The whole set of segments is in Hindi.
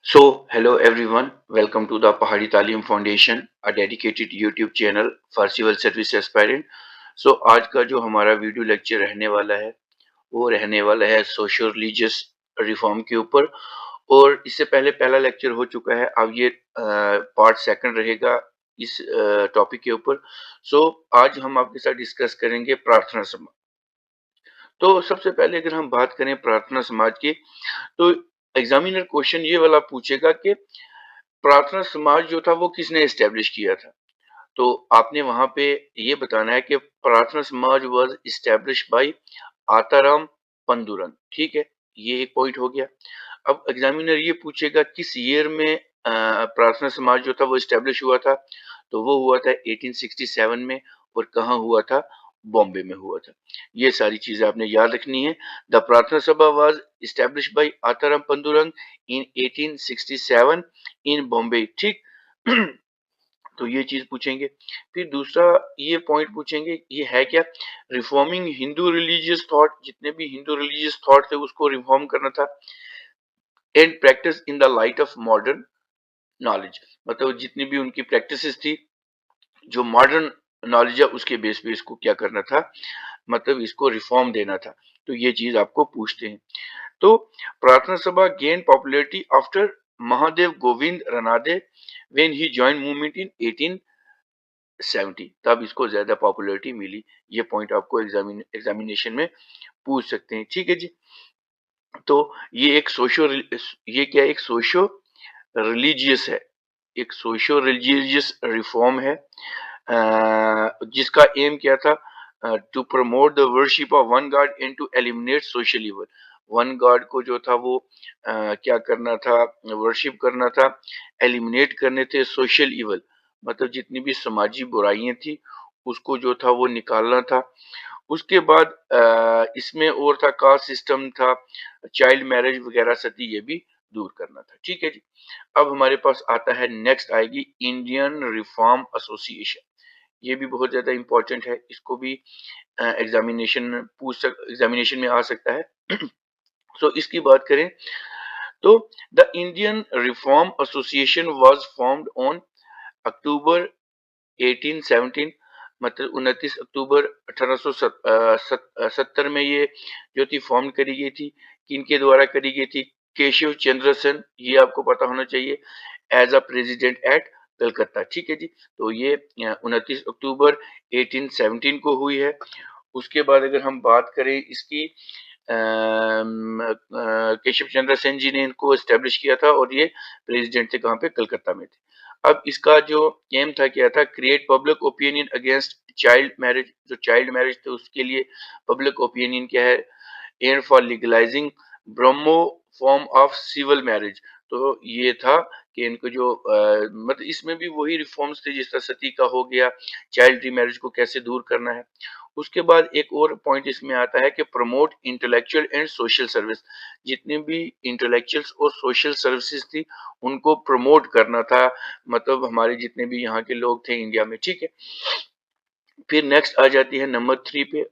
Hello everyone, welcome to the Pahadi Talim Foundation, a dedicated YouTube channel for civil service aspirant. आज का जो हमारा वीडियो लेक्चर रहने वाला है, वो रहने वाला है सोशल रिलीजियस रिफॉर्म के ऊपर। और इससे पहले पहला लेक्चर हो चुका है, अब ये पार्ट सेकंड रहेगा इस टॉपिक के ऊपर। आज हम आपके साथ डिस्कस करेंगे प्रार्थना समाज। तो सबसे पहले अगर हम बात करें प्रार्थना समाज की, तो एग्जामिनर क्वेश्चन ये वाला पूछेगा कि प्रार्थना समाज जो था वो किसने एस्टेब्लिश किया था। तो आपने वहां पे ये बताना है कि प्रार्थना समाज वाज इस्टेब्लिश बाय आताराम पंदुरंग। ठीक है, ये एक पॉइंट हो गया। अब एग्जामिनर ये पूछेगा किस ईयर में प्रार्थना समाज जो था वो इस्टेब्लिश हुआ था। तो वो हुआ था 1867 में। और कहाँ हुआ था? बॉम्बे में हुआ था। ये सारी चीजें आपने याद रखनी है। द प्रार्थना सभा वाज इस्टेब्लिश बाय आताराम पंदुरंग इन 1867 इन बॉम्बे। ठीक। तो ये चीज पूछेंगे। फिर दूसरा ये पॉइंट पूछेंगे, ये है क्या? रिफॉर्मिंग हिंदू रिलीजियस थॉट, जितने भी हिंदू रिलीजियस थॉट थे उसको रिफॉर्म करना था। And practice in the light of modern knowledge, मतलब जितनी भी उनकी प्रैक्टिसेस थी, जो मॉडर्न नॉलेज है उसके बेस पे इसको क्या करना था, मतलब इसको रिफॉर्म देना था। तो ये चीज आपको पूछते हैं। तो Prarthana Sabha gain popularity after Mahadev Govind Ranade when he join movement in 1870, तब इसको ज्यादा पॉपुलैरिटी मिली। ये पॉइंट आपको एग्जामिनेशन में पूछ सकते हैं। ठीक है जी। तो ये एक सोशो ये क्या है? एक सोशो रिलीजियस है, एक सोशो रिलीजियस रिफॉर्म है, जिसका एम क्या था? To promote the worship of one god and to eliminate social evil. One god को जो था वो क्या करना था? वर्शिप करना था, एलिमिनेट करने थे सोशल इवल, मतलब जितनी भी समाजी बुराइयां थी उसको जो था वो निकालना था। उसके बाद इसमें और था, कास्ट सिस्टम था, चाइल्ड मैरिज वगैरह सती, ये भी दूर करना था। ठीक है जी। अब हमारे पास आता है, नेक्स्ट आएगी इंडियन रिफॉर्म एसोसिएशन। ये भी बहुत ज्यादा इंपॉर्टेंट है, इसको भी एग्जामिनेशन में आ सकता है। इसकी बात करें तो the Indian reform association was formed on October 1817, मतलब 29 अक्टूबर 1870 में ये जो थी फॉर्म करी गई थी। किनके द्वारा करी गई थी? केशव चंद्र सेन, ये आपको पता होना चाहिए, as a president at Calcutta. ठीक है जी। तो ये 29 अक्टूबर 1817 को हुई है। उसके बाद अगर हम बात करें इसकी, केशव चंद्र सेन जी ने इनको एस्टेब्लिश किया था और ये प्रेसिडेंट थे कहाँ पे? कलकत्ता में थे। अब इसका जो एम था क्या था? Create public opinion against child marriage. जो चाइल्ड मैरिज थे उसके लिए पब्लिक ओपिनियन क्या है? And for legalising Brahmo form of civil marriage. तो ये था कि इनको जो मतलब इसमें भी वही रिफॉर्म्स थे, जिस तरह सती का हो गया, चाइल्ड मैरिज को कैसे दूर करना है। उसके बाद एक और पॉइंट इसमें आता है कि promote intellectual and social service. जितने भी इंटेलेक्चुअल्स और सोशल सर्विसेज थी उनको प्रमोट करना था, मतलब हमारे जितने भी यहाँ के लोग थे इंडिया में। ठीक है। फिर नेक्स्ट आ जाती है नंबर 3 पे,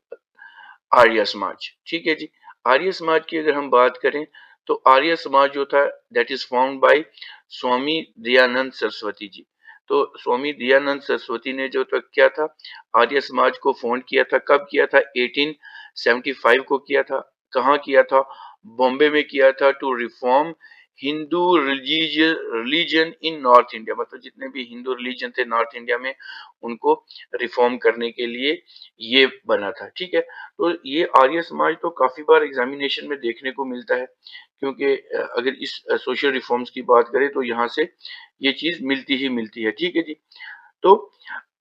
आर्य समाज। ठीक है जी। आर्य समाज की अगर हम बात करें तो आर्य समाज जो था that is found by Swami Dayanand Saraswati ji. तो स्वामी दयानंद सरस्वती ने जो था क्या था, आर्य समाज को फाउंड किया था। कब किया था? 1875 को किया था। कहाँ किया था? बॉम्बे में किया था। To reform Hindu religion in north India, मतलब जितने भी हिंदू रिलीजन थे नॉर्थ इंडिया में उनको रिफॉर्म करने के लिए ये बना था। ठीक है। तो ये आर्य समाज तो काफी बार एग्जामिनेशन में देखने को मिलता है, क्योंकि अगर इस सोशल रिफॉर्म्स की बात करें तो यहाँ से ये चीज मिलती ही मिलती है। ठीक है जी। तो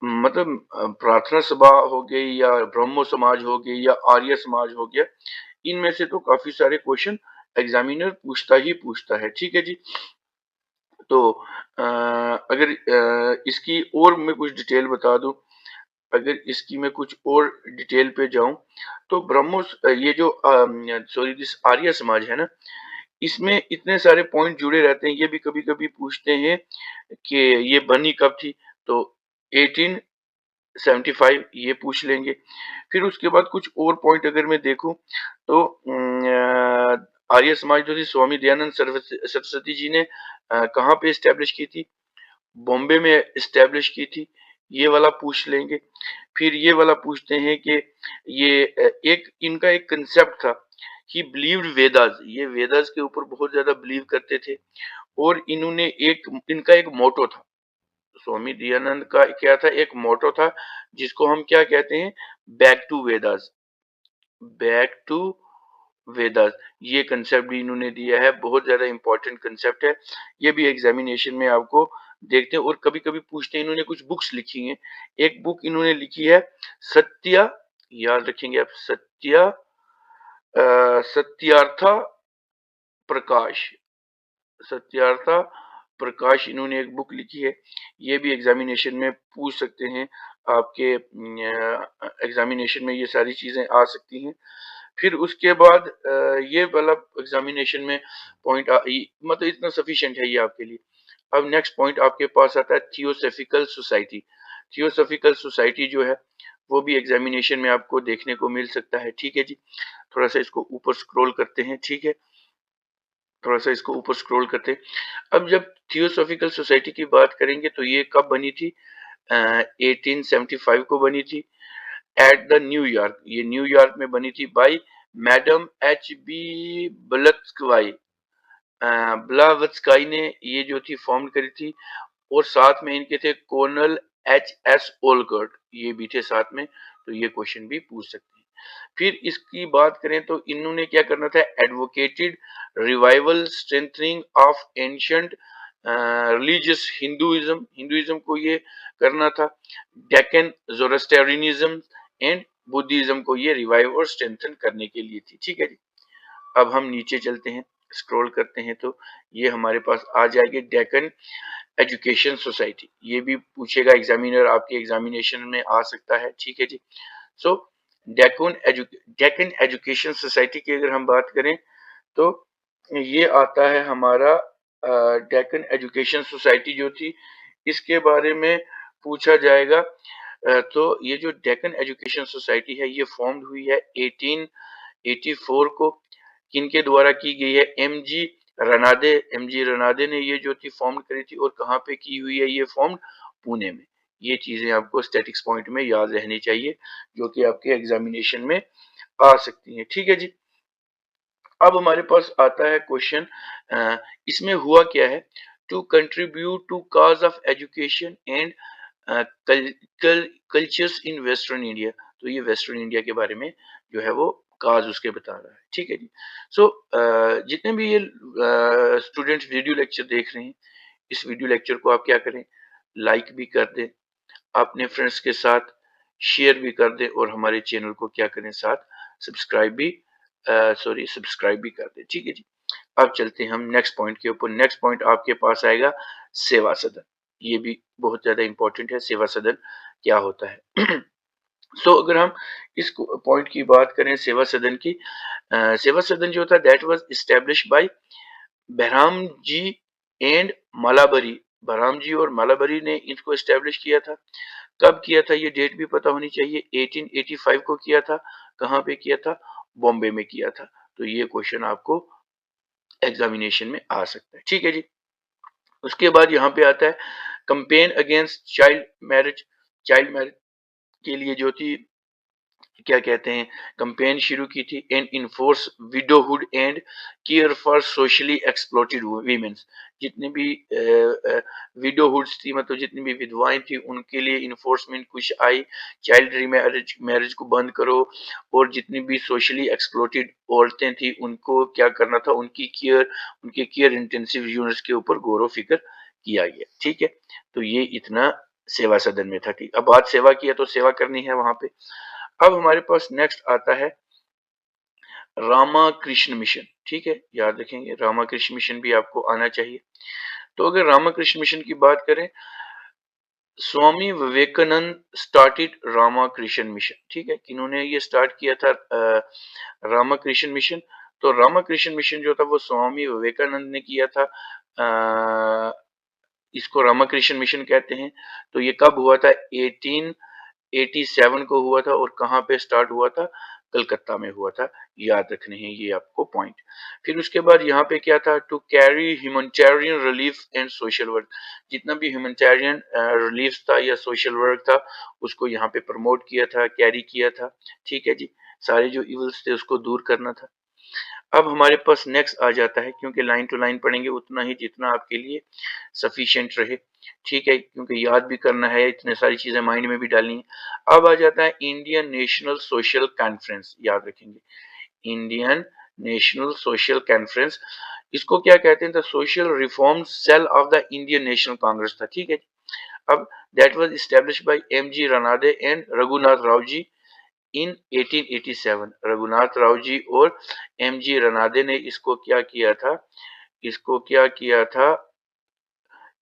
मतलब प्रार्थना सभा हो गई या ब्रह्मो समाज हो गई या आर्य समाज हो गया, इनमें से तो काफी सारे क्वेश्चन एग्जामिनर पूछता ही पूछता है। ठीक है जी। तो अगर इसकी और मैं कुछ डिटेल बता दूं, अगर इसकी मैं कुछ और डिटेल पे जाऊं तो ब्रह्मोस ये जो सॉरी दिस आर्य समाज है ना, इसमें इतने सारे पॉइंट जुड़े रहते हैं। ये भी कभी कभी पूछते हैं कि ये बनी कब थी। तो 1875 ये पूछ लेंगे। फिर उसके बाद कुछ और पॉइंट अगर मैं देखूं तो आर्य समाज जो थी स्वामी दयानंद सरस्वती जी ने कहाँ पे इस्टेब्लिश की थी? बॉम्बे में इस्टेब्लिश की थी। ये वाला पूछ लेंगे। फिर ये वाला पूछते हैं कि ये एक इनका एक कांसेप्ट था, ही बिलीव्ड वेदास, ये वेदास के ऊपर बहुत ज़्यादा बिलीव करते थे और इन्होंने एक इनका एक मोटो था। स्वामी दयानंद का क्या था? एक मोटो था जिसको हम क्या कहते हैं? Back to Vedas. Back to Vedas, ये कंसेप्ट भी इन्होंने दिया है, बहुत ज्यादा इंपॉर्टेंट कंसेप्ट है। ये भी एग्जामिनेशन में आपको देखते हैं और कभी कभी पूछते हैं। इन्होंने कुछ बुक्स लिखी हैं। एक बुक इन्होंने लिखी है सत्या, याद रखेंगे आप, सत्यार्था प्रकाश, सत्यार्था प्रकाश इन्होंने एक बुक लिखी है। ये भी एग्जामिनेशन में पूछ सकते हैं। आपके एग्जामिनेशन में ये सारी चीजें आ सकती हैं। फिर उसके बाद ये वाला एग्जामिनेशन में पॉइंट मतलब इतना सफिशिएंट है ये आपके लिए। अब नेक्स्ट पॉइंट आपके पास आता है थियोसॉफिकल सोसाइटी। थियोसॉफिकल सोसाइटी जो है वो भी एग्जामिनेशन में आपको देखने को मिल सकता है। ठीक है जी, थोड़ा सा इसको ऊपर स्क्रॉल करते हैं। ठीक है, थोड़ा सा इसको ऊपर स्क्रॉल करते हैं। अब जब थियोसॉफिकल सोसाइटी की बात करेंगे तो ये कब बनी थी? 1875 को बनी थी एट द न्यूयॉर्क। ये न्यूयॉर्क में बनी थी बाय मैडम एच बी ब्लत्सकाई। ब्लावत्सकाई ने ये जो थी फॉर्म करी थी और साथ में इनके थे कर्नल एच एस ओलकर्ट, ये भी थे साथ में। तो ये क्वेश्चन भी पूछ सकते हैं। फिर इसकी बात करें तो इन्होंने क्या करना था? Advocated revival strengthening of ancient religious Hinduism, Hinduism को ये करना था। डेक्कन जोरोस्ट्रियनिज्म एंड बुद्धिज्म को ये रिवाइव और स्ट्रेंथन करने के लिए थी। ठीक है जी, अब हम नीचे चलते हैं, स्क्रॉल करते हैं तो ये हमारे पास आ जाएगी डेक्कन एजुकेशन सोसाइटी। ये भी पूछेगा एग्जामिनर, आपके एग्जामिनेशन में आ सकता है। ठीक है जी, सो डेक्कन एजुकेशन सोसाइटी की अगर हम बात करें तो ये आता है हमारा डेक्कन एजुकेशन सोसाइटी जो थी इसके बारे में पूछा जाएगा। तो ये जो डेक्कन एजुकेशन सोसाइटी है ये फॉर्म हुई है 1884 को। किनके द्वारा की गई है? M G रनादे। एम जी रनादे ने ये जो थी फॉर्म करी थी और कहाँ पे की हुई है ये फॉर्म? पुणे में। ये चीजें आपको स्टैटिक्स पॉइंट में याद रहनी चाहिए जो कि आपके एग्जामिनेशन में आ सकती हैं। ठीक है जी, अब हमारे पास आता है क्वेश्चन, इसमें हुआ क्या है? To contribute to cause of education and cultures in western India. तो ये वेस्टर्न इंडिया के बारे में जो है वो काज उसके बता रहा है। ठीक है जी, सो जितने भी ये स्टूडेंट्स वीडियो लेक्चर देख रहे हैं, इस वीडियो लेक्चर को आप क्या करें? लाइक भी कर दें, अपने फ्रेंड्स के साथ शेयर भी कर दें और हमारे चैनल को क्या करें? साथ सब्सक्राइब भी सब्सक्राइब भी कर दें। ठीक है जी, अब चलते हैं हम नेक्स्ट पॉइंट के ऊपर। नेक्स्ट पॉइंट आपके पास आएगा सेवा सदन। ये भी बहुत ज्यादा इंपॉर्टेंट है, सेवा सदन क्या होता है। सो अगर हम इस पॉइंट की बात करें सेवा सदन की, सेवा सदन जो था that was establish by Behram ji and Malabari. Behram ji और मालाबरी ने इसको एस्टेब्लिश किया था। कब किया था? ये डेट भी पता होनी चाहिए। 1885 को किया था। कहाँ पे किया था? बॉम्बे में किया था। तो ये क्वेश्चन आपको एग्जामिनेशन में आ सकता है। ठीक है जी, उसके बाद यहाँ पे आता है कंपेन अगेंस्ट चाइल्ड मैरिज के लिए जो थी क्या कहते हैं, कंपेन शुरू की थी। And enforce widowhood and care for socially exploited womens. जितनी भी विडोहुड्स थी, मतलब जितनी भी विधवाएं थी, उनके लिए इन्फोर्समेंट कुछ आई, चाइल्ड मैरिज को बंद करो। और जितनी भी सोशली एक्सप्लॉटेड औरतें थी उनको क्या करना था? उनके केयर इंटेंसिव यूनिट्स के ऊपर गौर व फिक्र किया गया। ठीक है, तो ये इतना सेवा सदन में था। ठीक, अब बात सेवा की है तो सेवा करनी है वहां पे। अब हमारे पास नेक्स्ट आता है रामाकृष्ण मिशन। ठीक है, याद रखेंगे रामाकृष्ण मिशन भी आपको आना चाहिए। तो अगर रामाकृष्ण मिशन की बात करें, स्वामी विवेकानंद स्टार्टेड रामाकृष्ण मिशन। ठीक है, किन्होंने ये स्टार्ट किया था रामाकृष्ण मिशन? तो रामाकृष्ण मिशन जो था वो स्वामी विवेकानंद ने किया था। इसको रामाकृष्ण मिशन कहते हैं। तो ये कब हुआ था? 1887 को हुआ था। और कहाँ पे स्टार्ट हुआ था? कलकत्ता में हुआ था। याद रखने हैं ये आपको पॉइंट। फिर उसके बाद यहाँ पे क्या था, to carry humanitarian relief and social work, जितना भी ह्यूमैनिटेरियन रिलीफ था या सोशल वर्क था उसको यहाँ पे प्रमोट किया था, कैरी किया था। ठीक है जी, सारे जो इवल्स थे उसको दूर करना था। अब हमारे पास नेक्स्ट आ जाता है, क्योंकि लाइन टू लाइन पढ़ेंगे उतना ही जितना आपके लिए सफिशिएंट रहे। ठीक है, क्योंकि याद भी करना है, इतने सारी चीजें माइंड में भी डालनी है। अब आ जाता है इंडियन नेशनल सोशल कॉन्फ्रेंस, याद रखेंगे इंडियन नेशनल सोशल कॉन्फ्रेंस। इसको क्या कहते हैं, the social reform cell of the Indian National Congress था। ठीक है, अब that was established by M G Ranade and Raghunath Rao ji in 1887। Raghunath Rao ji और एम जी रनादे ने इसको क्या किया था, इसको क्या किया था,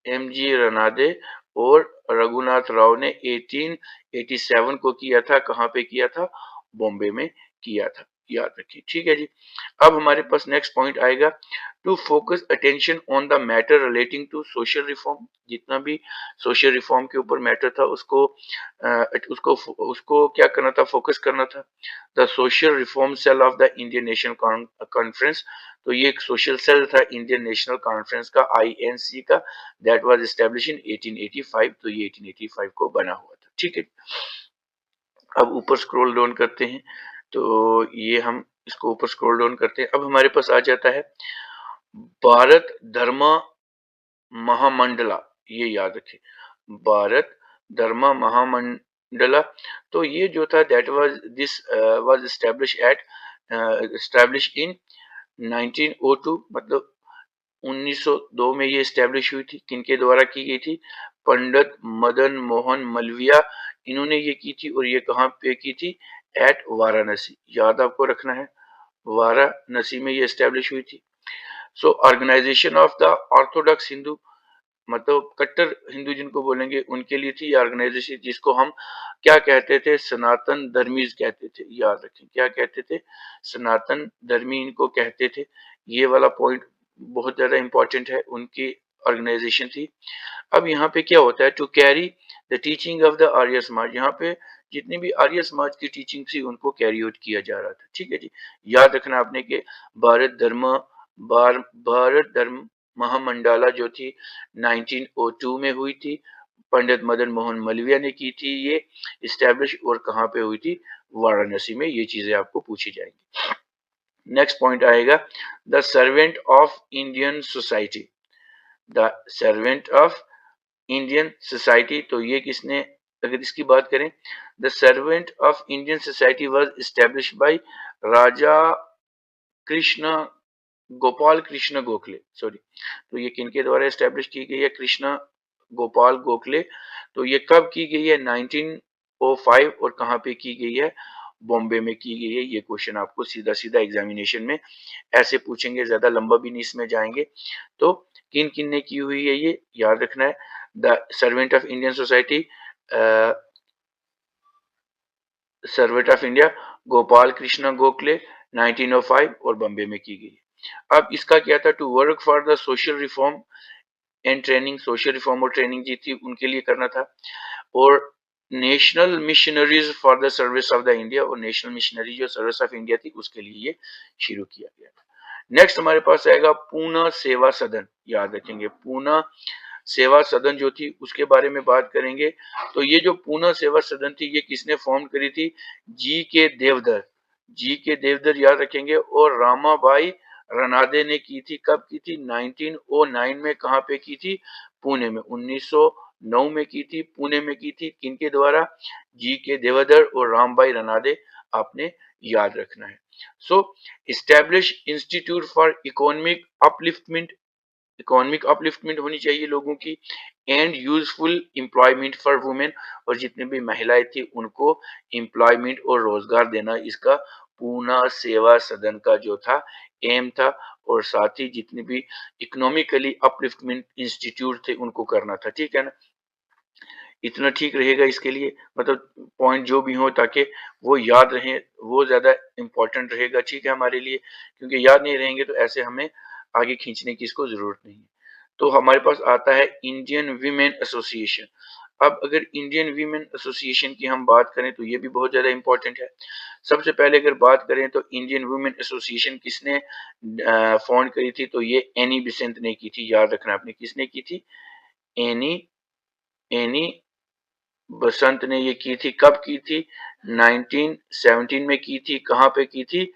एम जी रनादे और रघुनाथ राव ने 1887 को किया था। कहाँ पे किया था, बॉम्बे में किया था, याद रखिए। ठीक है जी, अब हमारे पास नेक्स्ट पॉइंट आएगा, to focus attention on the matter relating to social reform. जितना भी सोशल रिफॉर्म के ऊपर मैटर था उसको उसको उसको क्या करना था, फोकस करना था। The social reform cell of the Indian national conference, तो ये एक सोशल सेल था इंडियन नेशनल कॉन्फ्रेंस का, आईएनसी का, दैट वाज एस्टैब्लिश इन 1885। तो ये 1885 को बना हुआ था। ठीक है, अब ऊपर स्क्रॉल डाउन करते हैं, तो ये हम इसको ऊपर स्क्रॉल डाउन करते हैं। अब हमारे पास आ जाता है भारत धर्म महामंडला, ये याद रखें, भारत धर्म महामंडला। तो ये जो था that was this was establish इन 1902, मतलब 1902 में ये स्टैब्लिश हुई थी। किनके द्वारा की गई थी, पंडित मदन मोहन मलविया, इन्होंने ये की थी। और ये कहाँ पे की थी, एट वाराणसी, याद आपको रखना है, वाराणसी में ये स्टैब्लिश हुई थी। So organisation of the orthodox Hindu, मतलब कट्टर हिंदू जिनको बोलेंगे उनके लिए थी ये ऑर्गेनाइजेशन, जिसको हम क्या कहते थे, सनातन धर्मीज कहते थे। याद रखें, क्या कहते थे, सनातन धर्मी इनको कहते थे। ये वाला पॉइंट बहुत ज्यादा इंपॉर्टेंट है, उनकी ऑर्गेनाइजेशन थी। अब यहाँ पे क्या होता है, to carry the teaching of the Arya Samaj, यहाँ पे जितनी भी आर्य समाज की टीचिंग थी उनको कैरी आउट किया जा रहा था। ठीक है जी, याद रखना आपने कि भारत धर्म भारत धर्म महामंडाला जो थी 1902 में हुई थी, पंडित मदन मोहन मलविया ने की थी ये इस्टेब्लिश, और कहाँ पे हुई थी, वाराणसी में। ये चीजें आपको पूछी जाएंगी। नेक्स्ट पॉइंट आएगा, the servant of Indian society, the servant of Indian society, तो ये किसने, अगर इसकी बात करें, the servant of Indian society was establish bye Raja Krishna Gopal Krishna Gokhale, sorry, तो ये किनके द्वारा एस्टैब्लिश की गई है, कृष्ण गोपाल गोखले। तो ये कब की गई है, 1905, और कहाँ पे की गई है, बॉम्बे में की गई है। ये क्वेश्चन आपको सीधा सीधा एग्जामिनेशन में ऐसे पूछेंगे, ज्यादा लंबा भी नहीं इसमें जाएंगे। तो किन किन ने की हुई है ये याद रखना है, the servant of Indian society, servant of India Gopal Krishna Gokhale 1905, और बॉम्बे में की गई। अब इसका क्या था, to work for the social reform and training, social reform और ट्रेनिंग जी थी उनके लिए करना था। और national missionaries for the service of the India, और नेशनल मिशनरी जो सर्विस ऑफ इंडिया थी उसके लिए ये शुरू किया गया था। नेक्स्ट हमारे पास आएगा पूना सेवा सदन, याद रखेंगे पूना सेवा सदन जो थी उसके बारे में बात करेंगे। तो ये जो पूना सेवा सदन थी ये किसने फॉर्म करी थी, जी के देवधर, जी के देवधर याद रखेंगे, और रामाबाई रनादे ने की थी। कब की थी, 1909 में। कहाँ पे की थी, पुणे में। 1909 में की थी, पुणे में की थी। किनके द्वारा, जी के देवधर और रामबाई रनादे, आपने याद रखना है। So establish institute for economic upliftment होनी चाहिए लोगों की, and useful employment for women, और जितनी भी महिलाएं थी उनको एम्प्लॉयमेंट और रोजगार देना इसका पूना सेवा सदन का जो था एम था। और साथ ही जितनी भी इकोनॉमिकली अपलिफ्टमेंट इंस्टीट्यूट थे उनको करना था। ठीक है ना, इतना ठीक रहेगा इसके लिए, मतलब पॉइंट जो भी हो ताकि वो याद रहे, वो ज्यादा इंपॉर्टेंट रहेगा। ठीक है हमारे लिए, क्योंकि याद नहीं रहेंगे तो ऐसे हमें आगे खींचने की इसको जरूरत नहीं है। तो हमारे पास आता है इंडियन वीमेन एसोसिएशन। अब अगर इंडियन वीमेन एसोसिएशन की हम बात करें तो ये भी बहुत ज़्यादा इम्पोर्टेंट है। सबसे पहले अगर बात करें तो इंडियन वुमेन एसोसिएशन किसने फाउंड करी थी, तो ये एनी बेसेंट ने की थी। याद रखना आपने, किसने की थी? एनी एनी बसंत ने ये की थी। कब की थी? 1917 में की थी। कहाँ पे की थी?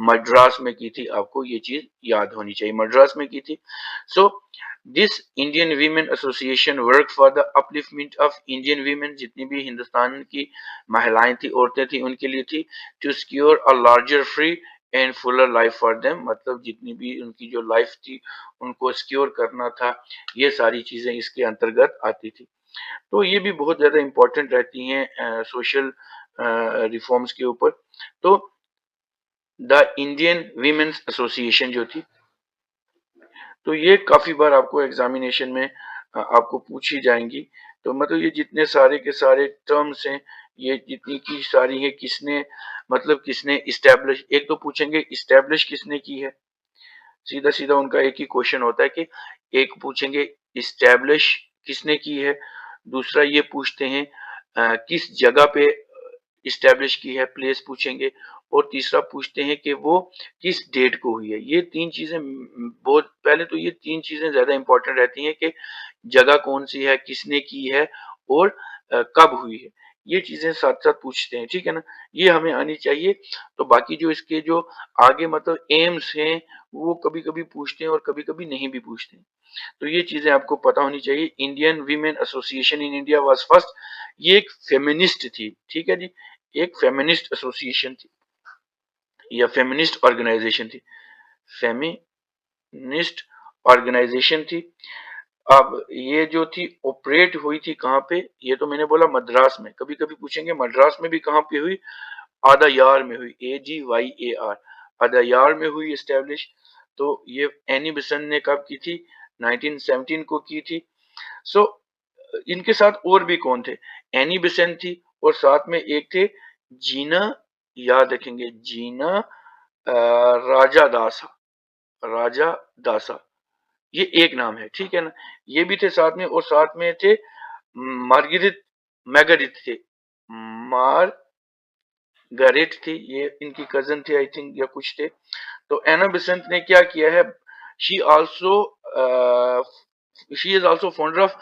मद्रास में की थी। आपको ये चीज याद होनी चाहिए, मद्रास में की थी। So this Indian women association work for the upliftment of Indian women, जितनी भी हिंदुस्तान की महिलाएं थी, औरतें थी, उनके लिए थी। To secure a larger free and fuller life for them, मतलब जितनी भी उनकी जो लाइफ थी उनको सिक्योर करना था। ये सारी चीजें इसके अंतर्गत आती थी। तो ये भी बहुत ज़्यादा इम्पोर्टेंट रहती हैं सोशल रिफॉर्म्स के ऊपर। तो द इंडियन वीमेन्स एसोसिएशन जो थी, तो ये काफ़ी बार आपको एग्जामिनेशन में आपको पूछी जाएंगी। तो मतलब ये जितने सारे के सारे टर्म्स हैं, ये जितनी की सारी है, किसने मतलब किसने इस्टेब्लिश, एक तो पूछेंगे इस्टेब्लिश किसने की है, सीधा सीधा उनका एक ही क्वेश्चन होता है कि एक पूछेंगे इस्टेब्लिश किसने की है, दूसरा ये पूछते हैं किस जगह पे इस्टेब्लिश की है, प्लेस पूछेंगे, और तीसरा पूछते हैं कि वो किस डेट को हुई है। ये तीन चीजें बहुत पहले तो ये तीन चीजें ज्यादा इंपॉर्टेंट रहती हैं कि जगह कौन सी है, किसने की है, और कब हुई है। ये चीजें साथ साथ पूछते हैं, ठीक है ना, ये हमें आनी चाहिए। तो बाकी जो इसके जो आगे मतलब एम्स हैं, वो कभी कभी पूछते हैं और कभी कभी नहीं भी पूछते हैं। तो ये चीजें आपको पता होनी चाहिए। Indian women association in India was first, ये एक फेमिनिस्ट थी, ठीक है जी, एक फेमिनिस्ट एसोसिएशन थी या फेमिनिस्ट ऑर्गेनाइजेशन थी, फेमिनिस्ट ऑर्गेनाइजेशन थी। अब ये जो थी ऑपरेट हुई थी कहाँ पे, ये तो मैंने बोला मद्रास में, कभी कभी पूछेंगे मद्रास में भी कहाँ पे हुई, आदायार में हुई, AGYAR, आदायार में हुई एस्टेब्लिश। तो ये एनी बेसेंट ने कब की थी? 1917 को की थी। सो इनके साथ और भी कौन थे? एनी बेसेंट थी और साथ में एक थे जीना, याद रखेंगे जीना राजा दासा, राजा दासा, ये एक नाम है, ठीक है ना, ये भी थे साथ में, और साथ में थे मार्गरेट, मैगरिट थे, मार्गरेट थी, ये इनकी कजन थे आई थिंक या कुछ थे। तो एना बेसेंट ने क्या किया है, she also she is also founder of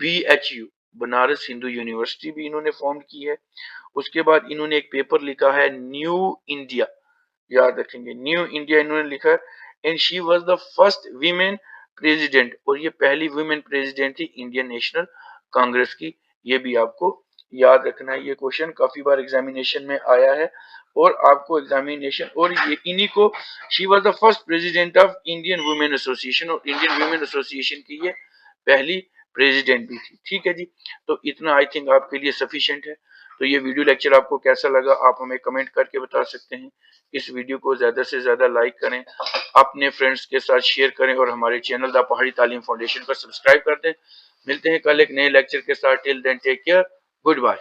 BHU, Banaras Hindu university भी इन्होंने फॉर्म की है। उसके बाद इन्होंने एक पेपर लिखा है न्यू इंडिया, याद रखेंगे न्यू इंडिया इन्होंने लिखा है। And she was the first women president, और ये पहली वुमेन प्रेसिडेंट थी इंडियन नेशनल कांग्रेस की। ये भी आपको याद रखना है, ये क्वेश्चन काफी बार एग्जामिनेशन में आया है, और आपको एग्जामिनेशन, और ये इन्हीं को, she was the first president of Indian women association, और इंडियन वुमेन एसोसिएशन की ये पहली प्रेसिडेंट भी थी, ठीक है जी। तो इतना आई थिंक आपके लिए सफिशिएंट है। तो ये वीडियो लेक्चर आपको कैसा लगा आप हमें कमेंट करके बता सकते हैं। इस वीडियो को ज्यादा से ज्यादा लाइक करें, अपने फ्रेंड्स के साथ शेयर करें, और हमारे चैनल द पहाड़ी तालीम फाउंडेशन को सब्सक्राइब कर दें। मिलते हैं कल एक नए लेक्चर के साथ। Till then take care, good bye.